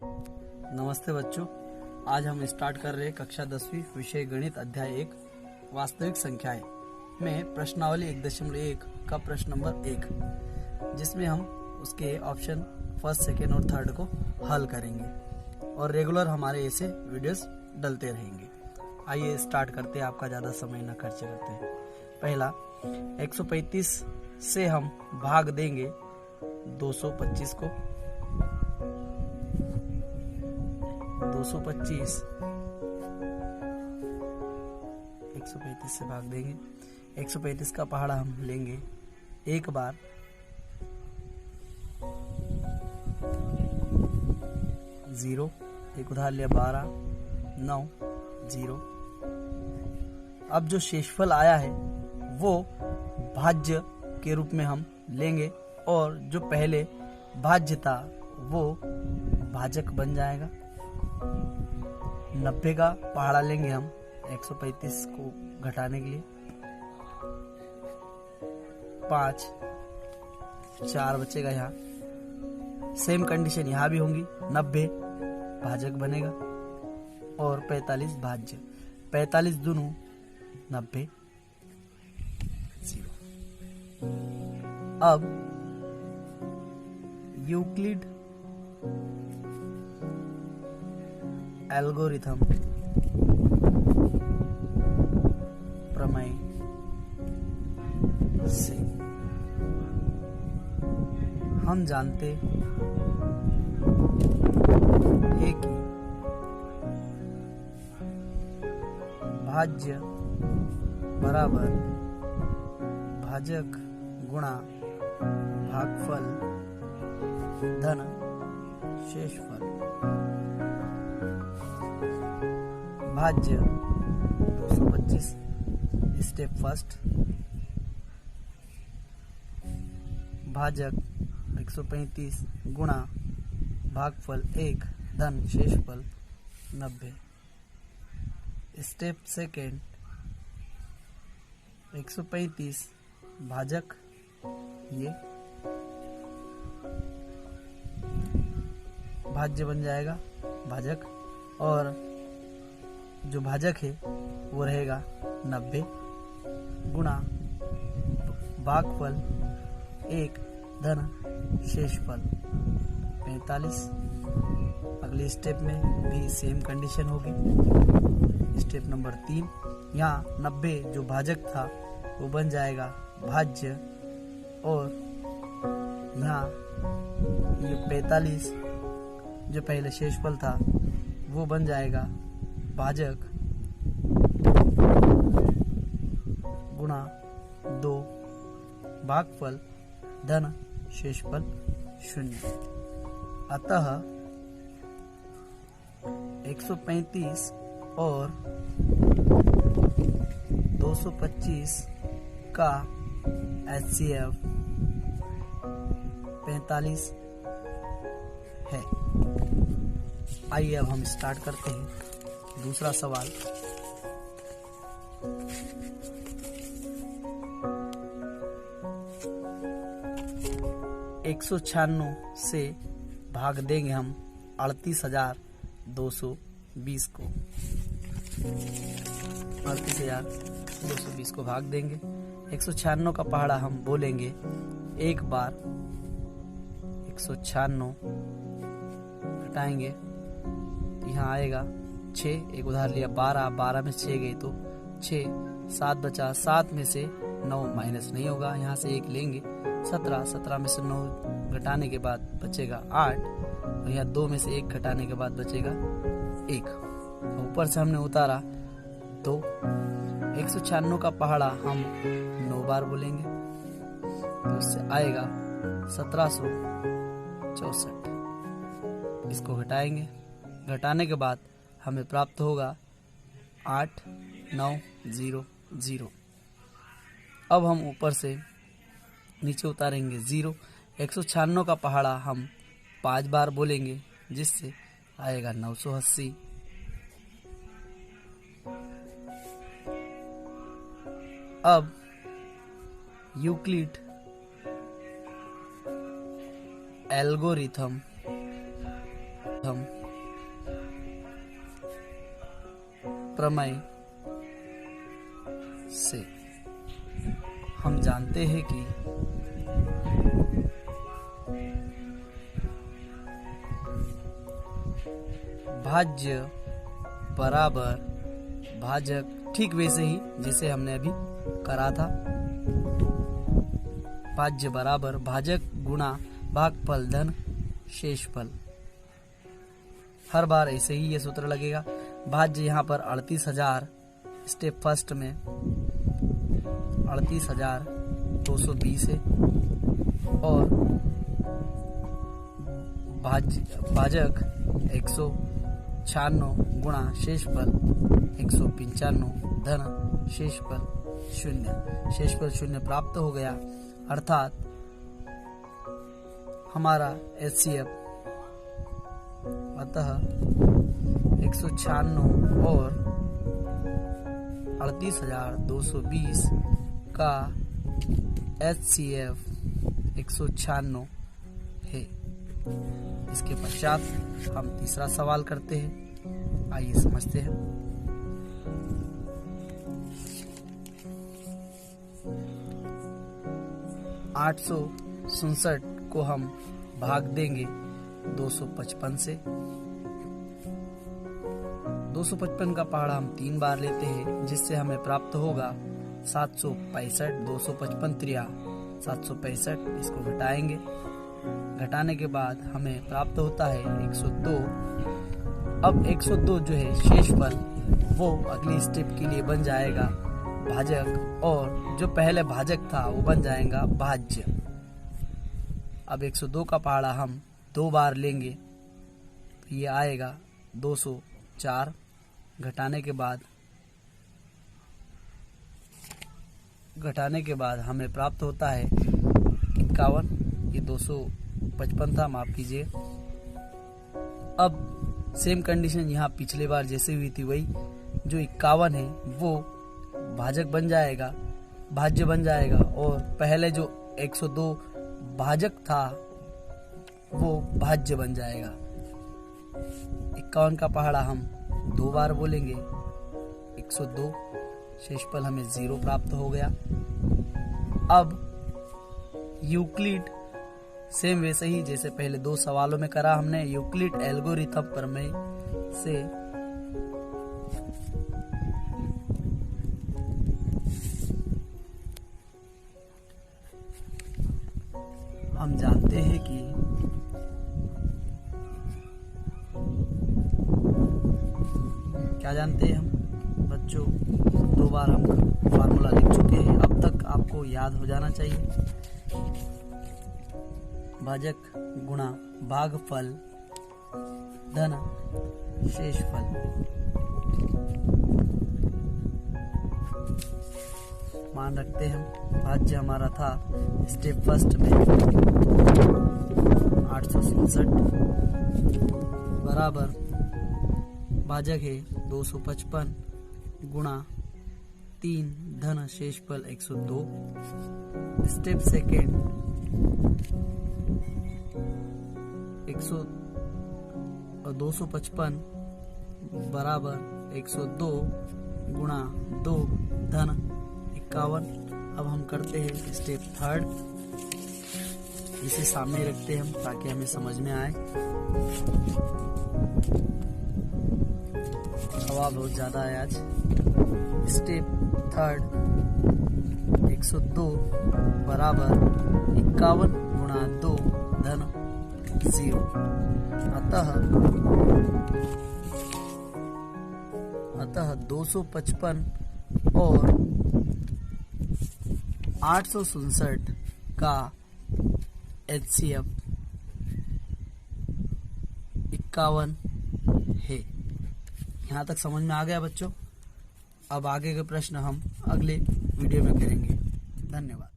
नमस्ते बच्चों, आज हम स्टार्ट कर रहे हैं कक्षा 10वीं विषय गणित अध्याय 1 वास्तविक संख्याएं में प्रश्नावली 1.1 का प्रश्न नंबर 1, जिसमें हम उसके ऑप्शन फर्स्ट, सेकेंड और थर्ड को हल करेंगे और रेगुलर हमारे ऐसे वीडियोस डलते रहेंगे। आइए स्टार्ट करते हैं, आपका ज़्यादा समय न खर्च करते हैं। पहला, 135 से हम भाग देंगे 225 को। 225 135 से भाग देंगे। 135 का पहाड़ा हम लेंगे एक बार, जीरो, एक उधार लिया 12, 9, 0। अब जो शेषफल आया है वो भाज्य के रूप में हम लेंगे और जो पहले भाज्य था वो भाजक बन जाएगा। 90 का पहाड़ा लेंगे हम 135 को घटाने के लिए। 5, 4 बचेगा यहाँ। सेम कंडीशन यहाँ भी होंगी, 90 भाजक बनेगा और 45 भाज्य। 45 दूनों 90, 0। अब यूक्लिड एल्गोरिथम प्रमेय से हम जानते हैं कि भाज्य बराबर भाजक गुणा भागफल धन शेषफल। भाज्य 225 स्टेप फर्स्ट, भाजक 135 गुणा भागफल 1 धन शेषफल 90। स्टेप सेकेंड, 135 भाजक ये भाज्य बन जाएगा भाजक, और जो भाजक है वो रहेगा 90 गुणा भागफल 1 धन शेषफल 45। अगले स्टेप में भी सेम कंडीशन होगी। स्टेप नंबर 3, यहाँ 90 जो भाजक था वो बन जाएगा भाज्य, और यहाँ ये 45 जो पहले शेषफल था वो बन जाएगा भाजक गुणा 2 भागफल धन शेषफल 0। अतः 135 और 225 का HCF 45 है। आइए अब हम स्टार्ट करते हैं दूसरा सवाल। एक 196 से भाग देंगे हम 38,220 को। 38,220 को भाग देंगे। 196 का पहाड़ा हम बोलेंगे एक बार, 196 घटाएंगे, यहाँ आएगा 6, एक उधार लिया 12, 12 में 6 गई तो 6, 7 बचा, 7 में से 9 माइनस नहीं होगा, यहाँ से 1 लेंगे, 17, 17 में से 9 घटाने के बाद बचेगा 8, और यहाँ 2 में से 1 घटाने के बाद बचेगा 1। ऊपर से हमने उतारा तो 196 का पहाड़ा हम 9 बार बोलेंगे तो इससे आएगा 1764। इसको घटाएंगे, घटाने के बाद हमें प्राप्त होगा 8900। अब हम ऊपर से नीचे उतारेंगे 0। 196 का पहाड़ा हम 5 बार बोलेंगे जिससे आएगा 980। अब यूक्लिड एल्गोरिथम हम प्रमेय से हम जानते हैं कि भाज्य बराबर भाजक, ठीक वैसे ही जैसे हमने अभी करा था। भाज्य बराबर भाजक गुणा भागफल धन शेषफल। हर बार ऐसे ही ये सूत्र लगेगा। भाज्य यहाँ पर 38,000 स्टेप फर्स्ट में 38,220 है और भाजक 196 गुणा शेषफल 195 धन शेषफल 0। शेषफल 0 प्राप्त हो गया, अर्थात हमारा HCF अतः 196 और 38,220 का HCF 196 है। इसके पश्चात हम तीसरा सवाल करते हैं, आइए समझते हैं। आठ सौ 67 को हम भाग देंगे 255 से। 255 का पहाड़ा हम 3 बार लेते हैं, जिससे हमें प्राप्त होगा 765। 255 त्रिया 765, इसको घटाएंगे। घटाने के बाद हमें प्राप्त होता है 102। अब 102 जो है शेषफल, वो अगली स्टेप के लिए बन जाएगा भाजक, और जो पहले भाजक था वो बन जाएगा भाज्य। अब 102 का पहाड़ा हम 2 बार लेंगे, तो ये आएगा 204। घटाने के बाद हमें प्राप्त होता है 51। ये 255 था, माफ कीजिए। अब सेम कंडीशन यहाँ पिछले बार जैसे हुई थी, वही जो 51 है वो भाजक बन जाएगा, भाज्य बन जाएगा, और पहले जो 102 भाजक था वो भाज्य बन जाएगा। 51 का पहाड़ा हम 2 बार बोलेंगे, 102। शेषफल हमें 0 प्राप्त हो गया। अब यूक्लिड सेम वैसे ही जैसे पहले 2 सवालों में करा हमने, यूक्लिड एल्गोरिथम प्रमेय से हम जानते हैं कि क्या जानते हैं हम बच्चों, 2 बार हम फार्मूला लिख चुके हैं, अब तक आपको याद हो जाना चाहिए। भाजक गुणा भागफल धन शेषफल। मान रखते हैं हम भाज्य हमारा था स्टेप फर्स्ट में 867 बराबर भाजक है 255 गुणा 3 धन शेषफल 102। स्टेप सेकेंड 255 बराबर 102 गुणा 2 धन 51। अब हम करते हैं स्टेप थर्ड, इसे सामने रखते हैं हम ताकि हमें समझ में आए। हवा बहुत ज्यादा है आज। स्टेप थर्ड 102 बराबर 51 गुणा 2 धन 0। अतः 255 और 867 का HCF 51 है। यहाँ तक समझ में आ गया बच्चों। अब आगे के प्रश्न हम अगले वीडियो में करेंगे। धन्यवाद।